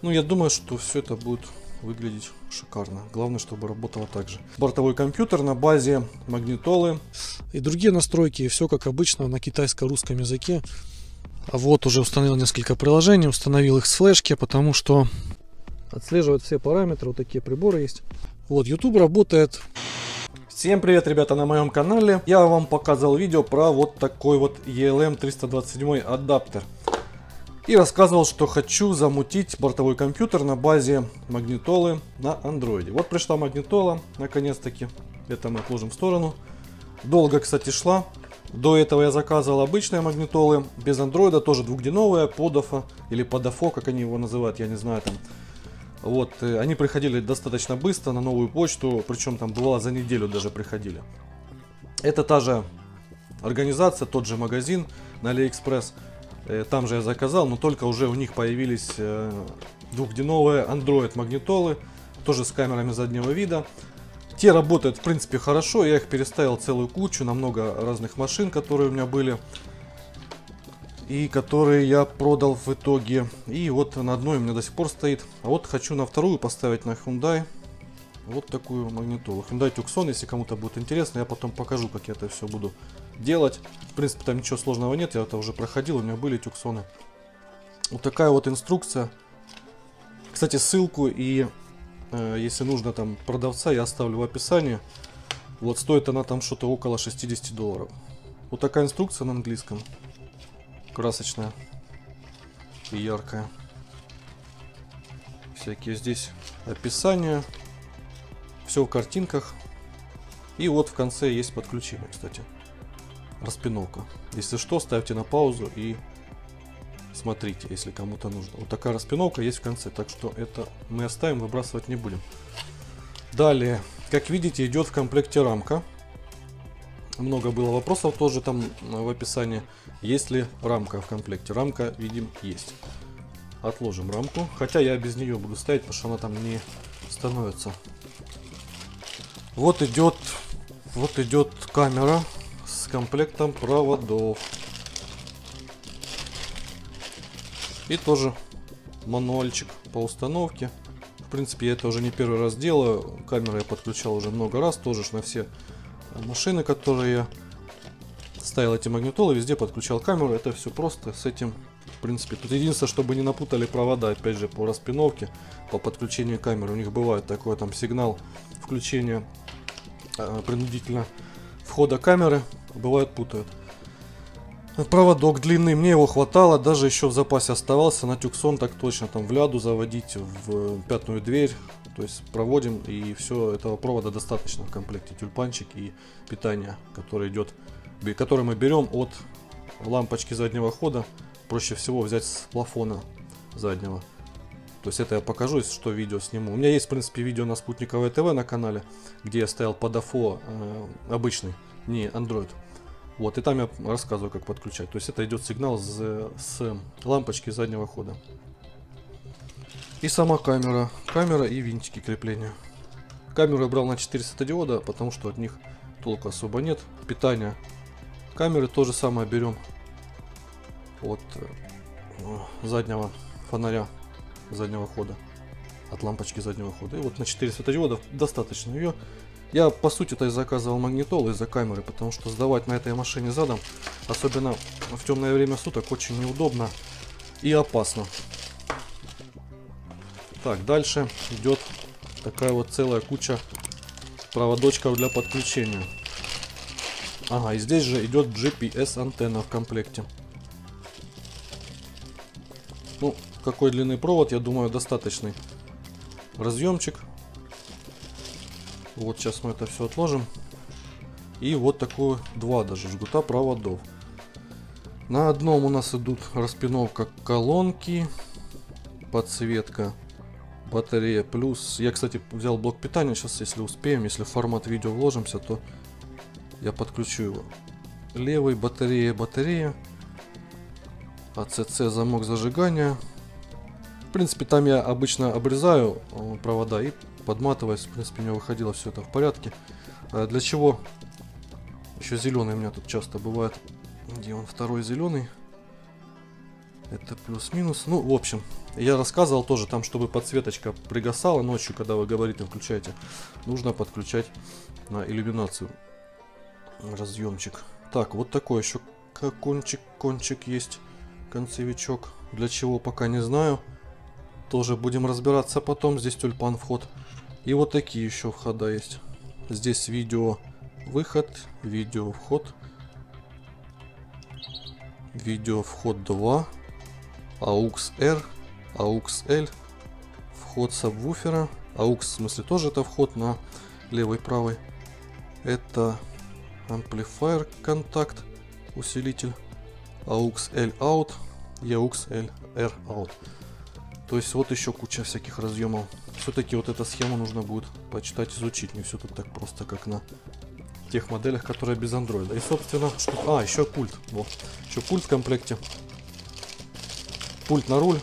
Ну, я думаю, что все это будет выглядеть шикарно. Главное, чтобы работало так же. Бортовой компьютер на базе магнитолы. И другие настройки, все как обычно на китайско-русском языке. А вот уже установил несколько приложений, установил их с флешки, потому что отслеживает все параметры, вот такие приборы есть. Вот, YouTube работает. Всем привет, ребята, на моем канале. Я вам показывал видео про вот такой вот ELM327 адаптер. И рассказывал, что хочу замутить бортовой компьютер на базе магнитолы на андроиде. Вот пришла магнитола, наконец-таки. Это мы отложим в сторону. Долго, кстати, шла. До этого я заказывал обычные магнитолы, без андроида, тоже двухдиновые, подофа или подофо, как они его называют, я не знаю там. Вот, они приходили достаточно быстро на новую почту, причем там бывало за неделю даже приходили. Это та же организация, тот же магазин на AliExpress. Там же я заказал, но только уже у них появились двухдиновые Android магнитолы, тоже с камерами заднего вида. Те работают в принципе хорошо, я их переставил целую кучу на много разных машин, которые у меня были. И которые я продал в итоге. И вот на одной у меня до сих пор стоит. А вот хочу на вторую поставить на Hyundai вот такую магнитолу. Hyundai Tucson, если кому-то будет интересно, я потом покажу, как я это все буду делать. В принципе, там ничего сложного нет, я это уже проходил, у меня были Tucson'ы. Вот такая вот инструкция. Кстати, ссылку и если нужно там продавца, я оставлю в описании. Вот стоит она там что-то около $60. Вот такая инструкция на английском. Красочная и яркая. Всякие здесь описания. Все в картинках. И вот в конце есть подключение, кстати. Распиновка. Если что, ставьте на паузу и смотрите, если кому-то нужно. Вот такая распиновка есть в конце, так что это мы оставим, выбрасывать не будем. Далее, как видите, идет в комплекте рамка. Много было вопросов тоже там в описании. Есть ли рамка в комплекте? Рамка, видим, есть. Отложим рамку. Хотя я без нее буду ставить, потому что она там не становится. Вот идет камера с комплектом проводов. И тоже мануальчик по установке. В принципе, я это уже не первый раз делаю. Камеру я подключал уже много раз, тоже на все машины, которые я ставил эти магнитолы, везде подключал камеру. Это все просто с этим, в принципе. Тут единственное, чтобы не напутали провода, опять же, по распиновке, по подключению камеры. У них бывает такой там сигнал включения принудительно входа камеры. Бывает, путают. Проводок длинный, мне его хватало, даже еще в запасе оставался. На Tucson так точно, там в ляду заводить, в пятную дверь. То есть проводим, и все, этого провода достаточно в комплекте. Тюльпанчик и питание, который мы берем от лампочки заднего хода. Проще всего взять с плафона заднего. То есть это я покажу, если что, видео сниму. У меня есть, в принципе, видео на Спутниковое ТВ на канале, где я ставил подофо обычный, не Android. Вот, и там я рассказываю, как подключать. То есть это идет сигнал с лампочки заднего хода. И сама камера. Камера и винтики крепления. Камеру я брал на 4 светодиода, потому что от них толку особо нет. Питание камеры то же самое берем от заднего фонаря заднего хода. От лампочки заднего хода. И вот на 4 светодиода достаточно ее. Я по сути-то и заказывал магнитолы из-за камеры, потому что сдавать на этой машине задом, особенно в темное время суток, очень неудобно и опасно. Так, дальше идет такая вот целая куча проводочков для подключения. Ага, и здесь же идет GPS антенна в комплекте. Ну, какой длинный провод, я думаю, достаточный. Разъемчик. Вот сейчас мы это все отложим. И вот такое два даже жгута проводов. На одном у нас идут распиновка колонки, подсветка, батарея плюс. Я, кстати, взял блок питания. Сейчас, если успеем, если в формат видео вложимся, то я подключу его. Левый батарея. АЦЦ замок зажигания. В принципе, там я обычно обрезаю провода и подматываюсь. В принципе, у меня выходило все это в порядке. Для чего? Еще зеленый у меня тут часто бывает. Где он, второй зеленый? Это плюс-минус. Ну, в общем, Я рассказывал тоже, там, чтобы подсветочка пригасала ночью, когда вы габариты включаете, нужно подключать на иллюминацию разъемчик. Так, вот такой еще кончик есть, концевичок. Для чего, пока не знаю. Тоже будем разбираться потом. Здесь тюльпан вход. И вот такие еще входа есть. Здесь видео выход, видео вход. Видео вход 2. AUX R, AUX L. Вход сабвуфера. AUX в смысле тоже это вход на левый правый. Это amplifier контакт, усилитель. AUX L out и AUX L R out. То есть вот еще куча всяких разъемов. Все-таки вот эта схема нужно будет почитать, изучить. Не все тут так просто, как на тех моделях, которые без андроида. И собственно, еще пульт. Вот. Еще пульт в комплекте. Пульт на руль.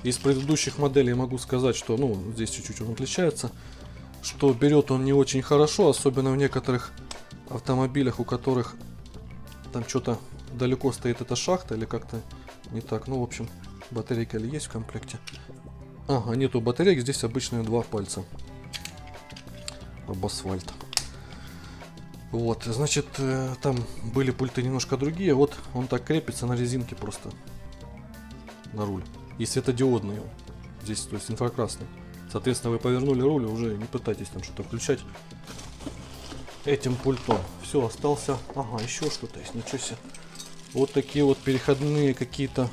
Из предыдущих моделей могу сказать, что, ну, здесь чуть-чуть он отличается. Что берет он не очень хорошо, особенно в некоторых автомобилях, у которых там что-то далеко стоит эта шахта или как-то не так. Ну, в общем, батарейка ли есть в комплекте? Ага, нету батареек, здесь обычные 2 пальца об асфальт. Вот, значит, там были пульты немножко другие. Вот он так крепится на резинке просто на руль. И светодиодный он. Здесь, то есть инфракрасный. Соответственно, вы повернули руль, уже не пытайтесь там что-то включать этим пультом. Все, остался. Ага, еще что-то есть, ничего себе. Вот такие вот переходные какие-то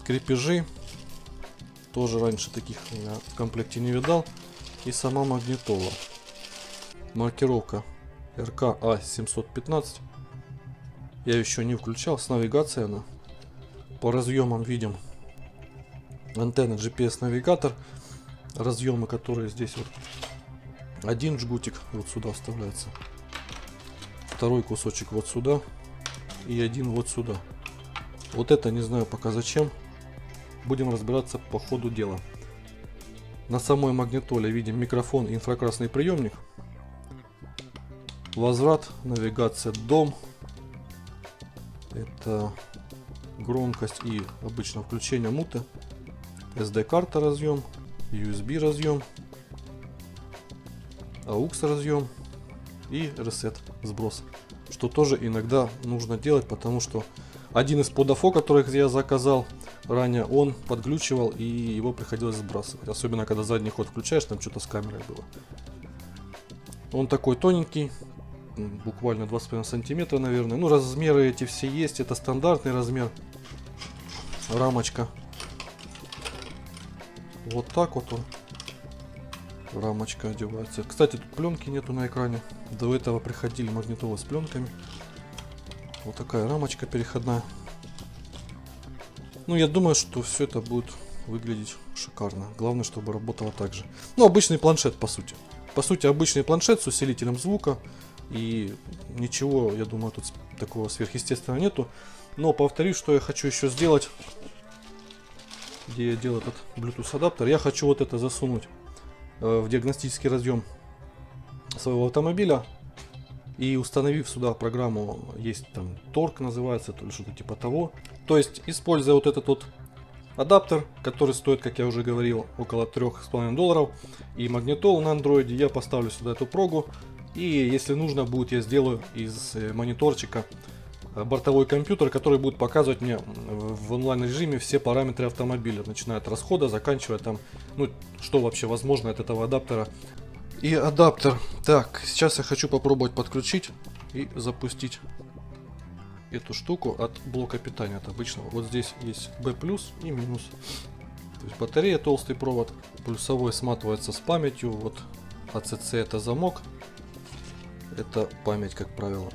крепежи. Тоже раньше таких я в комплекте не видал. И сама магнитола. Маркировка RK-A715. Я еще не включал. С навигацией она. По разъемам видим антенна, GPS навигатор. Разъемы, которые здесь вот. Один жгутик вот сюда вставляется. Второй кусочек вот сюда. И один вот сюда. Вот это не знаю пока зачем. Будем разбираться по ходу дела. На самой магнитоле видим микрофон и инфракрасный приемник. Возврат, навигация, дом. Это громкость и обычно включение муты. SD-карта разъем. USB разъем. AUX разъем. И reset, сброс. Что тоже иногда нужно делать, потому что один из подов, которых я заказал ранее, он подглючивал и его приходилось сбрасывать. Особенно когда задний ход включаешь, там что-то с камерой было. Он такой тоненький, буквально 2,5 сантиметра, наверное. Ну, размеры эти все есть, это стандартный размер. Рамочка. Вот так вот он. Рамочка одевается. Кстати, тут пленки нету на экране. До этого приходили магнитолы с пленками. Вот такая рамочка переходная. Ну, я думаю, что все это будет выглядеть шикарно. Главное, чтобы работало так же. Ну, обычный планшет, по сути. По сути, обычный планшет с усилителем звука. И ничего, я думаю, тут такого сверхъестественного нету. Но повторюсь, что я хочу еще сделать. Где я делаю этот Bluetooth адаптер. Я хочу вот это засунуть в диагностический разъем своего автомобиля. И установив сюда программу, есть там торг называется, то ли что-то типа того. То есть, используя вот этот вот адаптер, который стоит, как я уже говорил, около $3,5, и магнитолу на андроиде, я поставлю сюда эту прогу. И если нужно будет, я сделаю из мониторчика бортовой компьютер, который будет показывать мне в онлайн режиме все параметры автомобиля, начиная от расхода, заканчивая там, ну, что вообще возможно от этого адаптера. И адаптер. Так, сейчас я хочу попробовать подключить и запустить эту штуку от блока питания, от обычного. Вот здесь есть B+ и минус. То есть батарея, толстый провод, плюсовой сматывается с памятью, вот ACC это замок, это память, как правило.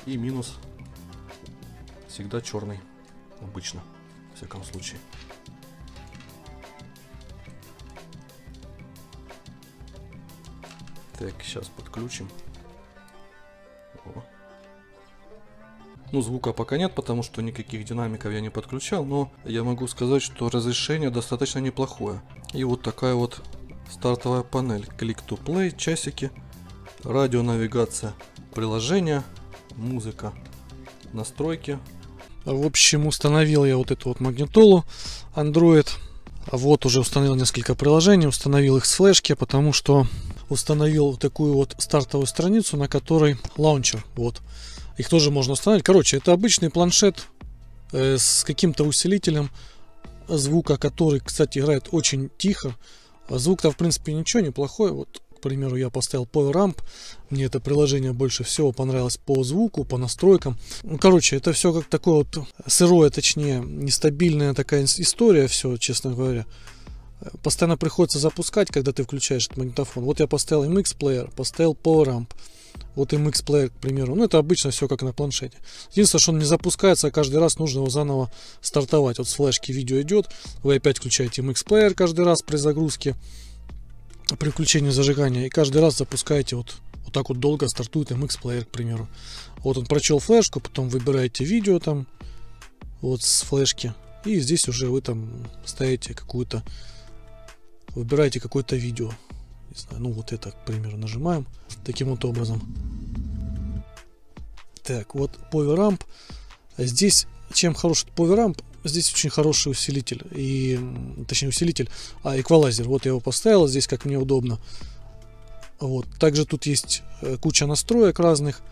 И минус всегда черный, обычно, в всяком случае. Так, сейчас подключим. О. Ну, звука пока нет, потому что никаких динамиков я не подключал, но я могу сказать, что разрешение достаточно неплохое. И вот такая вот стартовая панель. Click to play, часики, радионавигация, приложение, музыка, настройки. В общем, установил я вот эту вот магнитолу Android. Вот уже установил несколько приложений, установил их с флешки, потому что установил вот такую вот стартовую страницу, на которой лаунчер. Вот. Их тоже можно установить. Короче, это обычный планшет с каким-то усилителем звука, который, кстати, играет очень тихо. Звук-то, в принципе, ничего, неплохой. Вот, к примеру, я поставил PowerAmp. Мне это приложение больше всего понравилось по звуку, по настройкам. Ну, короче, это все как такое вот сырое, точнее, нестабильная такая история, все, честно говоря. Постоянно приходится запускать, когда ты включаешь этот магнитофон. Вот я поставил MX Player, поставил PowerAmp. Вот MX Player, к примеру. Ну, это обычно все как на планшете. Единственное, что он не запускается, а каждый раз нужно его заново стартовать. Вот с флешки видео идет, вы опять включаете MX Player каждый раз при загрузке, при включении зажигания, и каждый раз запускаете вот так вот долго стартует MX Player, к примеру. Вот он прочел флешку, потом выбираете видео там, вот с флешки, и здесь уже вы там ставите какую-то, выбираете какое-то видео. Не знаю, ну вот это, к примеру, нажимаем таким вот образом. Так, вот PowerAmp. Здесь чем хороший PowerAmp? Здесь очень хороший усилитель, и точнее усилитель, эквалайзер. Вот я его поставил здесь, как мне удобно. Вот. Также тут есть куча настроек разных.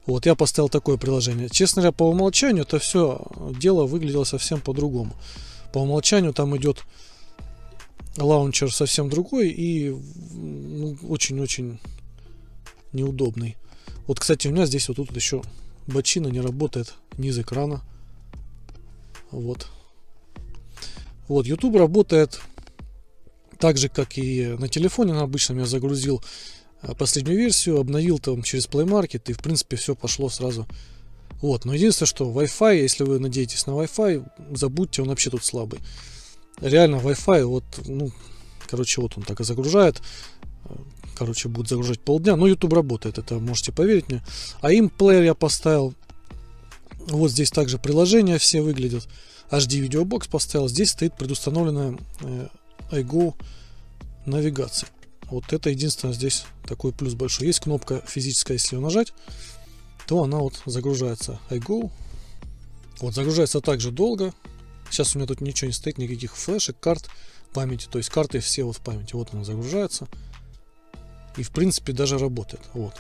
Вот я поставил такое приложение. Честно говоря, по умолчанию это все дело выглядело совсем по-другому. По умолчанию там идет лаунчер совсем другой и очень-очень неудобный. Вот, кстати, у меня здесь вот тут еще бочина не работает, низ экрана. Вот. Вот, YouTube работает так же, как и на телефоне. На обычном я загрузил последнюю версию, обновил там через Play Market, и в принципе все пошло сразу. Вот, но единственное, что Wi-Fi, если вы надеетесь на Wi-Fi, забудьте, он вообще тут слабый. Реально Wi-Fi, вот, ну, короче, вот он так и загружает. Короче, будет загружать полдня. Но YouTube работает, это можете поверить мне. А им плеер я поставил. Вот здесь также приложения все выглядят. HD Videobox поставил. Здесь стоит предустановленная iGo навигация. Вот это единственное здесь такой плюс большой. Есть кнопка физическая, если ее нажать, то она вот загружается iGo. Вот загружается также долго. Сейчас у меня тут ничего не стоит, никаких флешек, карт памяти. То есть карты все вот в памяти. Вот она загружается. И в принципе даже работает. Вот.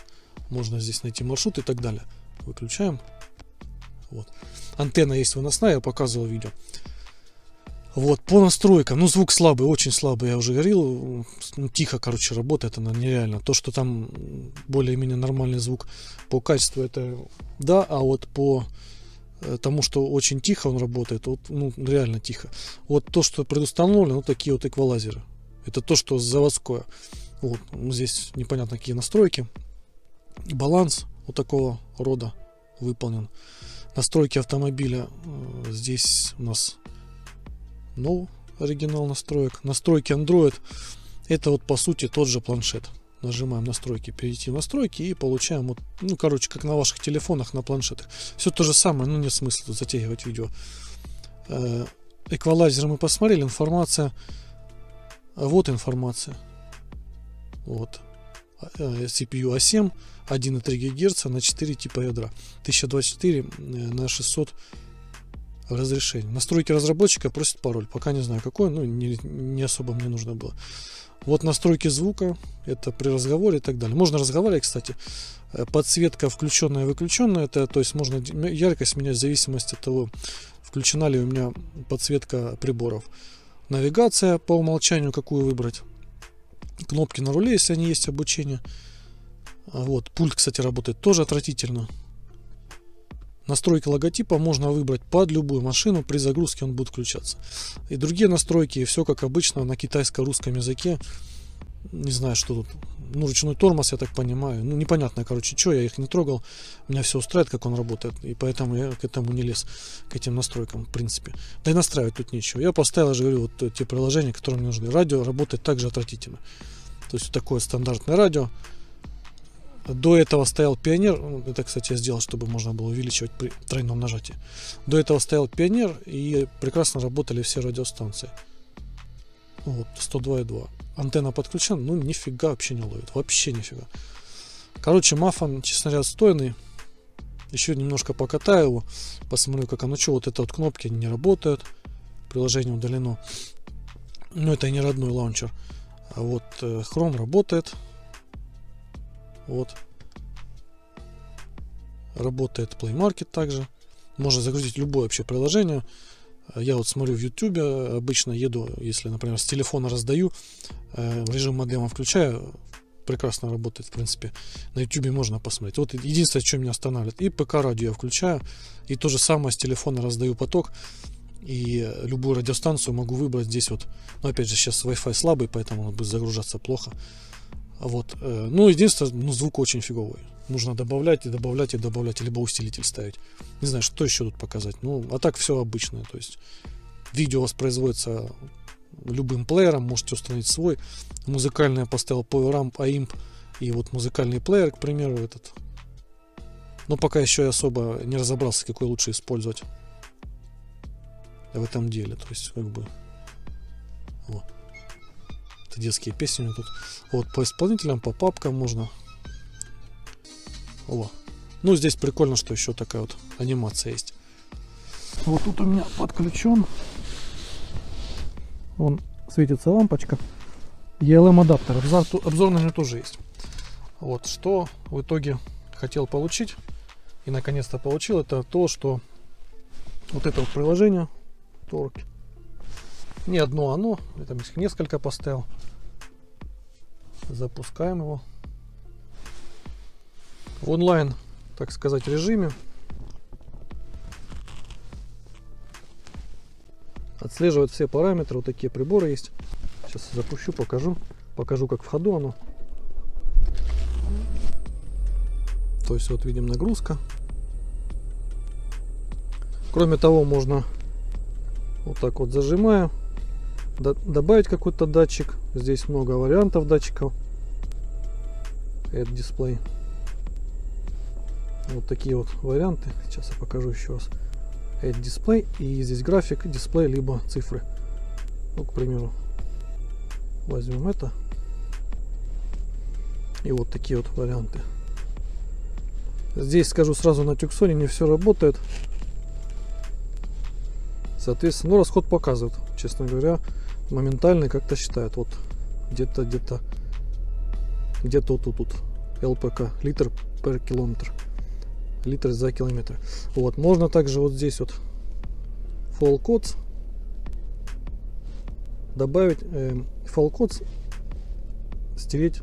Можно здесь найти маршрут и так далее. Выключаем. Вот. Антенна есть выносная, я показывал видео. Вот, по настройкам. Ну, звук слабый, очень слабый, я уже говорил. Ну, тихо, короче, работает она нереально. То, что там более-менее нормальный звук по качеству, это да, а вот по тому, что очень тихо он работает, вот, ну, реально тихо. Вот то, что предустановлено, вот такие вот эквалайзеры. Это то, что заводское. Вот, ну, здесь непонятно какие настройки. Баланс вот такого рода выполнен. Настройки автомобиля. Здесь у нас оригинал настроек. Настройки Android. Это вот по сути тот же планшет. Нажимаем настройки, перейти в настройки и получаем вот, ну, короче, как на ваших телефонах, на планшетах. Все то же самое, ну, нет смысла тут затягивать видео. Эквалайзер мы посмотрели, информация. Вот информация. Вот. CPU A7, 1,3 ГГц на 4 типа ядра. 1024 на 600 разрешение. Настройки разработчика, просит пароль. Пока не знаю какой, ну не особо мне нужно было. Вот настройки звука, это при разговоре и так далее. Можно разговаривать, кстати. Подсветка включенная и выключенная, это, то есть можно яркость менять в зависимости от того, включена ли у меня подсветка приборов. Навигация по умолчанию, какую выбрать. Кнопки на руле, если они есть, обучение. Вот, пульт, кстати, работает тоже отвратительно. Настройки логотипа можно выбрать под любую машину, при загрузке он будет включаться. И другие настройки, все как обычно на китайско-русском языке. Не знаю, что тут. Ну, ручной тормоз, я так понимаю. Ну, непонятно, короче, что, я их не трогал. Меня все устраивает, как он работает. И поэтому я к этому не лез, к этим настройкам, в принципе. Да и настраивать тут нечего. Я поставил, я же говорю, вот те приложения, которые мне нужны. Радио работает также отвратительно. То есть, вот такое стандартное радио. До этого стоял Пионер. Это, кстати, я сделал, чтобы можно было увеличивать при тройном нажатии. До этого стоял Пионер, и прекрасно работали все радиостанции. Вот, 102,2. Антенна подключена, ну нифига вообще не ловит. Вообще нифига. Короче, мафон, честно говоря, отстойный. Еще немножко покатаю его, посмотрю, как оно. Что, вот это вот кнопки не работают, приложение удалено. Но это не родной лаунчер. А вот Chrome работает. Вот. Работает Play Market также. Можно загрузить любое вообще приложение. Я вот смотрю в YouTube, обычно еду, если, например, с телефона раздаю, режим модема включаю, прекрасно работает, в принципе. На YouTube можно посмотреть. Вот единственное, что меня останавливает. И ПК-радио я включаю, и то же самое с телефона раздаю поток, и любую радиостанцию могу выбрать здесь вот. Но опять же, сейчас Wi-Fi слабый, поэтому он будет загружаться плохо. Вот. Ну, единственное, ну, звук очень фиговый. Нужно добавлять и добавлять и добавлять, либо усилитель ставить. Не знаю, что еще тут показать. Ну, а так все обычное. То есть видео воспроизводится любым плеером, можете установить свой. Музыкальный я поставил PowerAmp, AIMP и вот музыкальный плеер, к примеру, этот. Но пока еще я особо не разобрался, какой лучше использовать в этом деле. То есть, как бы, вот. Это детские песни у меня тут. Вот по исполнителям, по папкам можно. О. Ну, здесь прикольно, что еще такая вот анимация есть. Вот тут у меня подключен. Вон светится лампочка. ELM адаптер. Обзор на него тоже есть. Вот что в итоге хотел получить. И наконец-то получил. Это то, что вот это вот приложение Torque. Не одно оно. Я там их несколько поставил. Запускаем его. В онлайн, так сказать, режиме. Отслеживает все параметры. Вот такие приборы есть. Сейчас запущу, покажу. Покажу, как в ходу оно. То есть вот видим нагрузка. Кроме того, можно вот так вот зажимая добавить какой-то датчик. Здесь много вариантов датчиков. Add Display. Вот такие вот варианты. Сейчас я покажу еще раз. Add Display. И здесь график, дисплей, либо цифры. Ну, к примеру, возьмем это. И вот такие вот варианты. Здесь, скажу сразу, на Tucson не все работает. Соответственно, ну, расход показывает, честно говоря, моментально как-то считает. Вот где-то вот тут ЛПК, литр per километр, литр за километр. Вот, можно также вот здесь вот Fall Codes добавить, Fall Codes стереть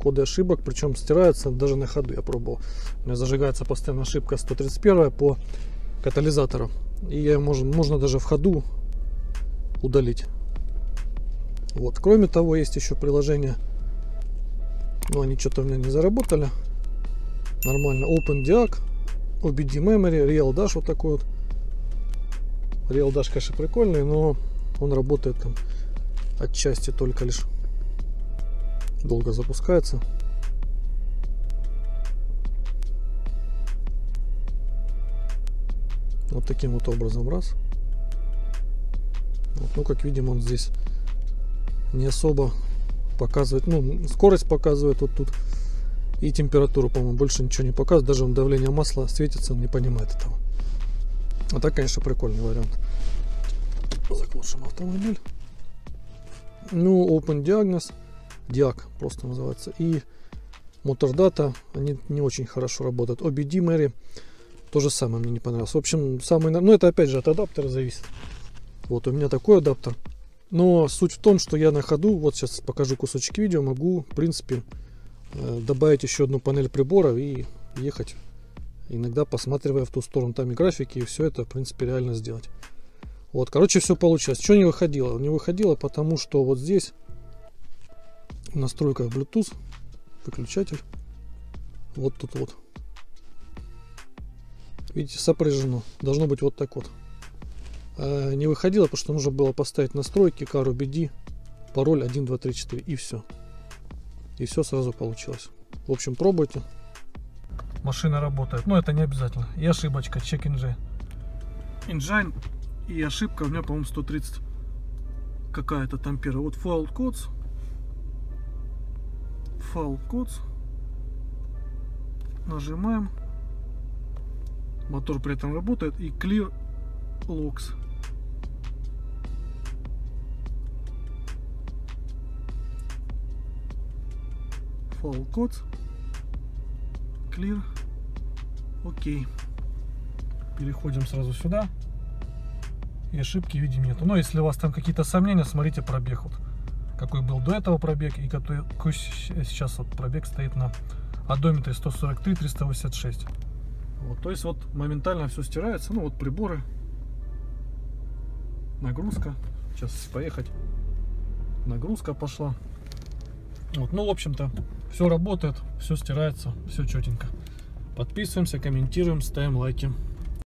коды ошибок, причем стирается даже на ходу. Я пробовал, у меня зажигается постоянно ошибка 131 по катализатору, и ее можно даже в ходу удалить. Вот. Кроме того, есть еще приложение, но они что-то у меня не заработали нормально. OpenDiag, OBD Memory, Real Dash, вот такой вот. Real Dash, конечно, прикольный, но он работает там отчасти только лишь. Долго запускается. Вот таким вот образом раз. Вот, ну, как видим, он здесь не особо показывает. Ну, скорость показывает вот тут. И температуру, по-моему, больше ничего не показывает. Даже давление масла светится, он не понимает этого. А так, конечно, прикольный вариант. Заглушим автомобиль. Ну, OpenDiagnosis, Diag просто называется. И MotorData, они не очень хорошо работают. OBD Memory то же самое мне не понравилось. В общем, самый, ну, это опять же от адаптера зависит. Вот у меня такой адаптер. Но суть в том, что я на ходу, вот сейчас покажу кусочек видео, могу, в принципе, добавить еще одну панель приборов и ехать, иногда посматривая в ту сторону, там и графики, и все это, в принципе, реально сделать. Вот, короче, все получилось. Что не выходило? Не выходило, потому что вот здесь в настройках Bluetooth выключатель, вот тут вот, видите, сопряжено. Должно быть вот так вот. Не выходило, потому что нужно было поставить настройки, CarOBD, пароль 1234 и все. И все сразу получилось. В общем, пробуйте. Машина работает. Но это не обязательно. И ошибочка. Check engine. Engine. И ошибка у меня, по-моему, 130 какая-то тампера. Вот Fault Codes. Fault Codes. Нажимаем. Мотор при этом работает. И Clear Locks. Fall Codes. Clear. Окей. Переходим сразу сюда. И ошибки видим нету. Но если у вас там какие-то сомнения, смотрите пробег. Вот, какой был до этого пробег и какой сейчас вот пробег стоит на одометре 143-386. Вот, то есть вот моментально все стирается. Ну вот приборы. Нагрузка. Сейчас поехать. Нагрузка пошла. Вот, ну в общем-то все работает, все стирается, все четенько. Подписываемся, комментируем, ставим лайки.